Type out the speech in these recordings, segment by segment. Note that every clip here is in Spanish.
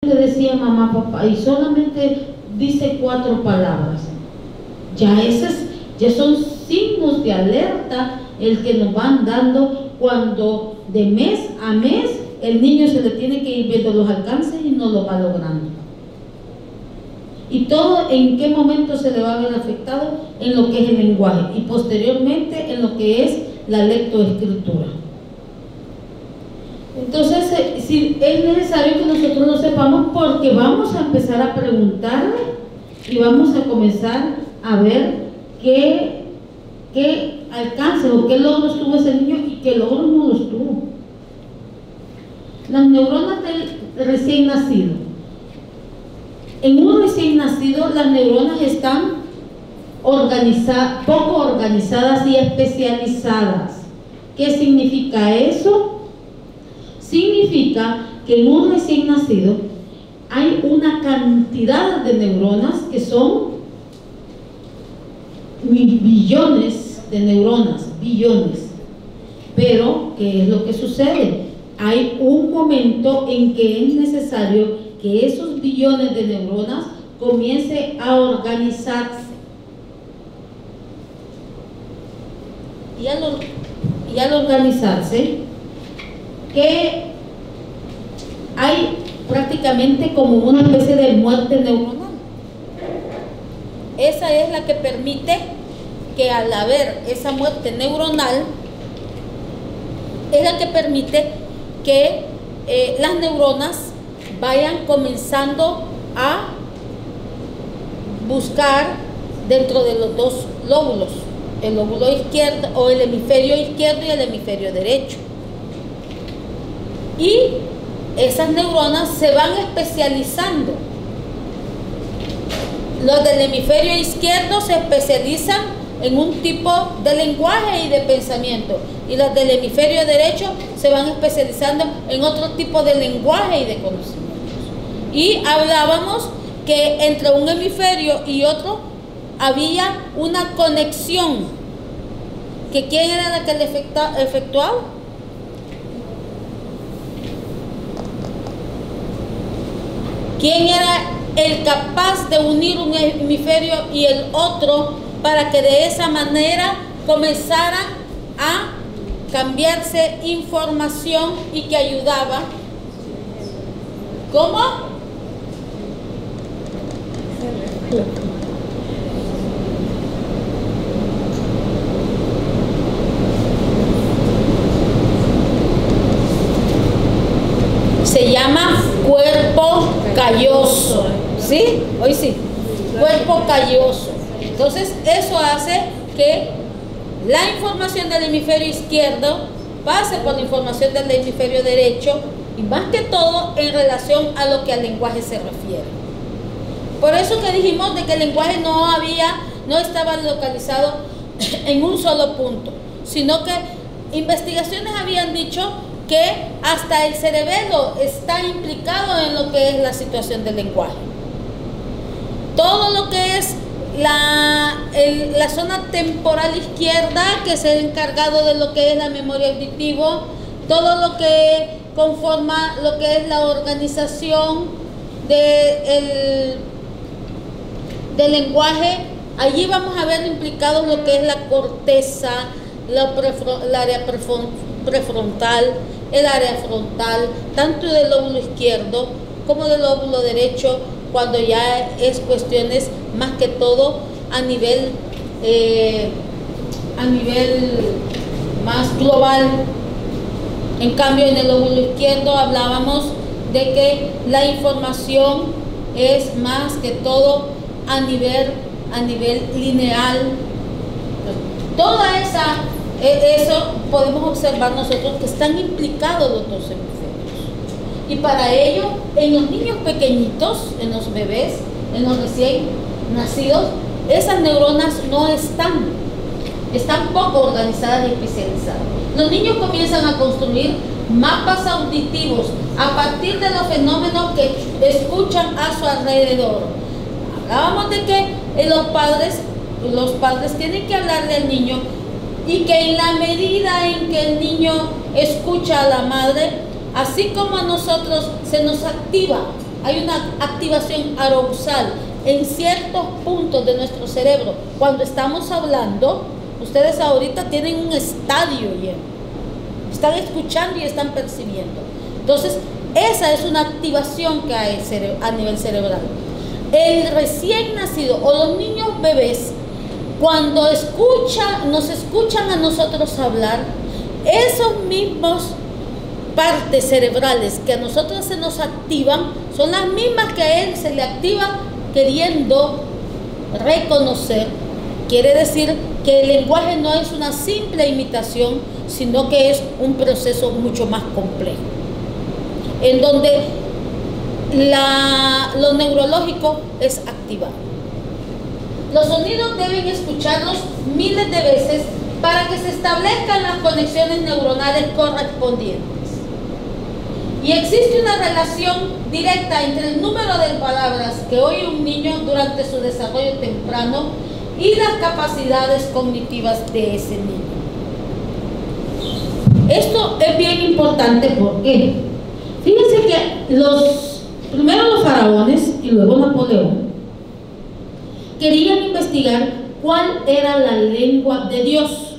le decía mamá, papá, y solamente dice 4 palabras. Ya son signos de alerta el que nos van dando cuando de mes a mes el niño se le tiene que ir viendo los alcances y no lo va logrando. Y todo en qué momento se le va a ver afectado en lo que es el lenguaje y posteriormente en lo que es la lectoescritura. Entonces, si es necesario que nosotros lo sepamos, porque vamos a empezar a preguntarle y vamos a comenzar a ver qué alcance o qué logros tuvo ese niño y qué logros no los tuvo. Las neuronas del recién nacido. En un recién nacido, las neuronas están poco organizadas y especializadas. ¿Qué significa eso? Significa que en un recién nacido hay una cantidad de neuronas que son billones de neuronas, billones. Pero, ¿qué es lo que sucede? Hay un momento en que es necesario que esos billones de neuronas comiencen a organizarse. Y al organizarse, que hay prácticamente como una especie de muerte neuronal. Esa es la que permite que al haber esa muerte neuronal, es la que permite que las neuronas vayan comenzando a buscar dentro de los dos lóbulos, el lóbulo izquierdo o el hemisferio izquierdo y el hemisferio derecho. Y esas neuronas se van especializando. Los del hemisferio izquierdo se especializan en un tipo de lenguaje y de pensamiento, y los del hemisferio derecho se van especializando en otro tipo de lenguaje y de conocimientos. Y hablábamos que entre un hemisferio y otro había una conexión, que ¿quién era la que le efectuaba? ¿Quién era el capaz de unir un hemisferio y el otro para que de esa manera comenzara a cambiarse información y que ayudaba? ¿Cómo? Se llama cuerpo calloso, ¿sí? Hoy sí, cuerpo calloso. Entonces eso hace que la información del hemisferio izquierdo pase por la información del hemisferio derecho, y más que todo en relación a lo que al lenguaje se refiere. Por eso que dijimos de que el lenguaje no estaba localizado en un solo punto, sino que investigaciones habían dicho que hasta el cerebelo está implicado en lo que es la situación del lenguaje. Todo lo que es la zona temporal izquierda, que es el encargado de lo que es la memoria auditiva, todo lo que conforma lo que es la organización del lenguaje, allí vamos a ver implicados lo que es la corteza, el área prefrontal, el área frontal, tanto del lóbulo izquierdo como del lóbulo derecho, cuando ya es cuestiones más que todo a nivel más global. En cambio, en el lóbulo izquierdo hablábamos de que la información es más que todo a nivel lineal. Toda eso podemos observar nosotros que están implicados los dos hemisferios. Y para ello, en los niños pequeñitos, en los bebés, en los recién nacidos, esas neuronas no están poco organizadas y especializadas. Los niños comienzan a construir mapas auditivos a partir de los fenómenos que escuchan a su alrededor. Hablábamos de que los padres tienen que hablarle al niño, y que en la medida en que el niño escucha a la madre, así como a nosotros se nos activa hay una activación arousal en ciertos puntos de nuestro cerebro. Cuando estamos hablando, ustedes ahorita tienen un estadio lleno, están escuchando y están percibiendo. Entonces, esa es una activación que hay a nivel cerebral. El recién nacido o los niños bebés, cuando nos escuchan a nosotros hablar, esos mismos partes cerebrales que a nosotros se nos activan son las mismas que a él se le activan queriendo reconocer. Quiere decir que el lenguaje no es una simple imitación, sino que es un proceso mucho más complejo, en donde lo neurológico es activado. Los sonidos deben escucharlos miles de veces para que se establezcan las conexiones neuronales correspondientes. Y existe una relación directa entre el número de palabras que oye un niño durante su desarrollo temprano y las capacidades cognitivas de ese niño. Esto es bien importante porque fíjense que primero los faraones y luego Napoleón querían investigar cuál era la lengua de Dios.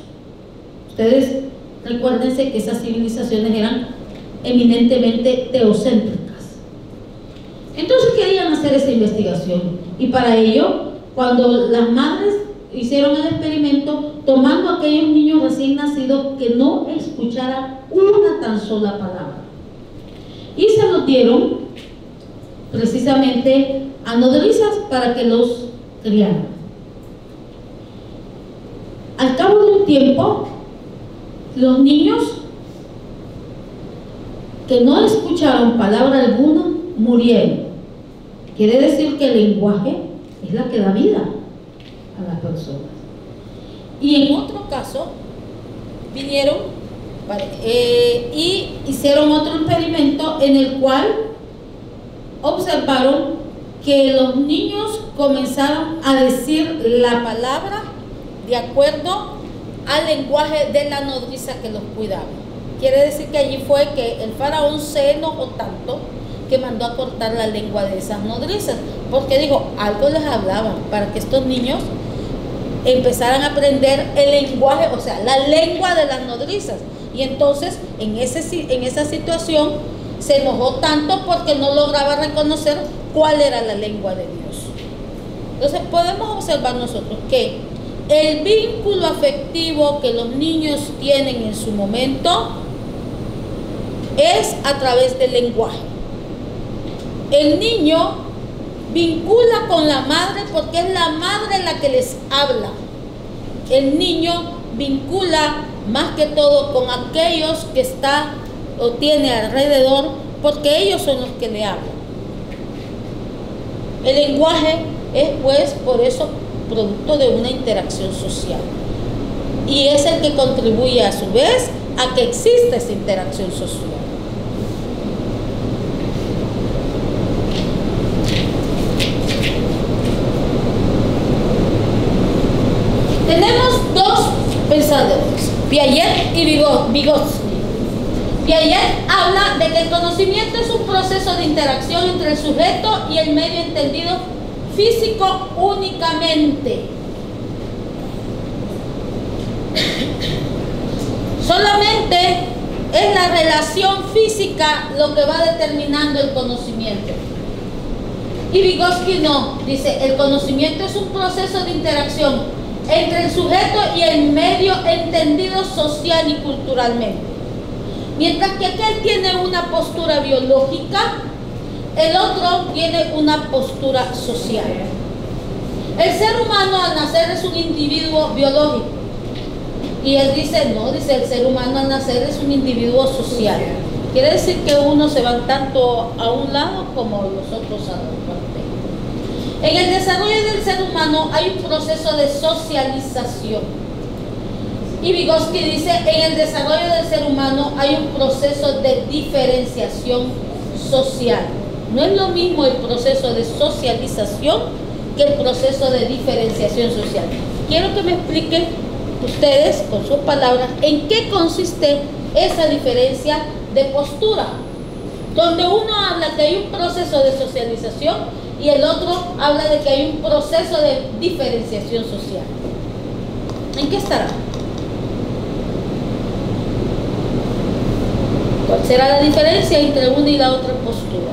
Ustedes recuérdense que esas civilizaciones eran eminentemente teocéntricas. Entonces querían hacer esa investigación y para ello, cuando las madres hicieron el experimento tomando a aquellos niños recién nacidos que no escucharan una tan sola palabra, y se los dieron precisamente a nodrizas para que los criaran. Al cabo de un tiempo, los niños que no escucharon palabra alguna murieron. Quiere decir que el lenguaje es la que da vida a las personas. Y en otro caso vinieron y hicieron otro experimento en el cual observaron que los niños comenzaron a decir la palabra de acuerdo al lenguaje de la nodriza que los cuidaba. Quiere decir que allí fue que el faraón se enojó tanto que mandó a cortar la lengua de esas nodrizas, porque dijo, algo les hablaban para que estos niños empezaran a aprender el lenguaje, o sea, la lengua de las nodrizas. Y entonces en esa situación se enojó tanto porque no lograba reconocer cuál era la lengua de Dios. Entonces podemos observar nosotros que el vínculo afectivo que los niños tienen en su momento es a través del lenguaje. El niño vincula con la madre porque es la madre la que les habla. El niño vincula más que todo con aquellos que está o tiene alrededor porque ellos son los que le hablan. El lenguaje es pues por eso producto de una interacción social y es el que contribuye a su vez a que exista esa interacción social. Tenemos dos pensadores, Piaget y Vygotsky. Piaget habla de que el conocimiento es un proceso de interacción entre el sujeto y el medio entendido físico únicamente. Solamente es la relación física lo que va determinando el conocimiento. Y Vygotsky no, dice, el conocimiento es un proceso de interacción entre el sujeto y el medio entendido social y culturalmente. Mientras que aquel tiene una postura biológica, el otro tiene una postura social. El ser humano al nacer es un individuo biológico. Y él dice, no, dice el ser humano al nacer es un individuo social. Quiere decir que unos se van tanto a un lado como los otros a la parte. En el desarrollo del ser humano hay un proceso de socialización. Y Vygotsky dice, en el desarrollo del ser humano hay un proceso de diferenciación social. No es lo mismo el proceso de socialización que el proceso de diferenciación social. Quiero que me expliquen ustedes, con sus palabras, en qué consiste esa diferencia de postura. donde uno habla que hay un proceso de socialización y el otro habla de que hay un proceso de diferenciación social. ¿En qué estará? ¿Cuál será la diferencia entre una y la otra postura?